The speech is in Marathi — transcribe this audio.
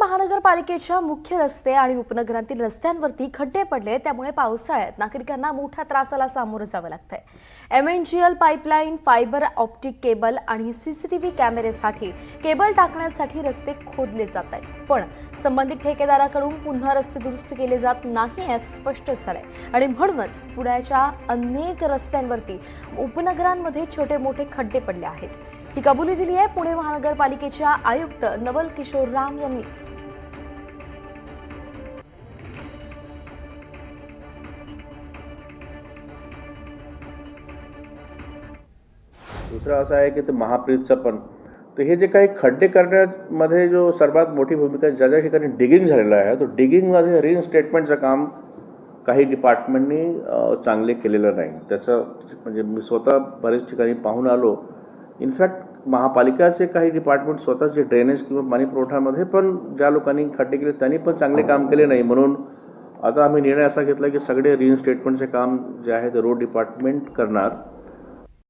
महानगरपालिकेच्या मुख्य रस्ते आणि उपनगरांतील रस्त्यांवरती खड्डे पडले, त्यामुळे पावसाळ्यात नागरिकांना मोठ्या त्रासाला सामोरं जावं लागतंय। MNGL pipeline, fibre optic cable आणि CCTV कॅमेरेसाठी केबल टाकण्यासाठी रस्ते खोदले जात आहेत, पण संबंधित ठेकेदाराकडून पुन्हा रस्ते दुरुस्त केले जात नाही असं स्पष्ट झालंय। आणि म्हणूनच पुण्याच्या अनेक रस्त्यांवरती उपनगरांमध्ये छोटे मोठे खड्डे पडले आहेत। ही कबुली दिली आहे पुणे महानगरपालिकेच्या आयुक्त नवल किशोर राम यांनीच। दुसरा असा आहे की ते महाप्रीतचं पण तर हे जे काही खड्डे करण्यामध्ये जो सर्वात मोठी भूमिका ज्या ठिकाणी डिगिंग झालेलं आहे, तो डिगिंगमध्ये रिइन्स्टेटमेंटचं काम काही डिपार्टमेंटनी चांगले केलेलं नाही। त्याचं म्हणजे मी स्वतः बरेच ठिकाणी पाहून आलो। इनफॅक्ट महापालिकाचे काही डिपार्टमेंट स्वतःचे ड्रेनेज किंवा पाणी पुरवठ्यामध्ये पण ज्या लोकांनी खड्डे केले त्यांनी पण चांगले काम केले नाही। म्हणून आता आम्ही निर्णय असा घेतला की सगळे रिइन्स्टेटमेंटचे काम जे आहे ते रोड डिपार्टमेंट करणार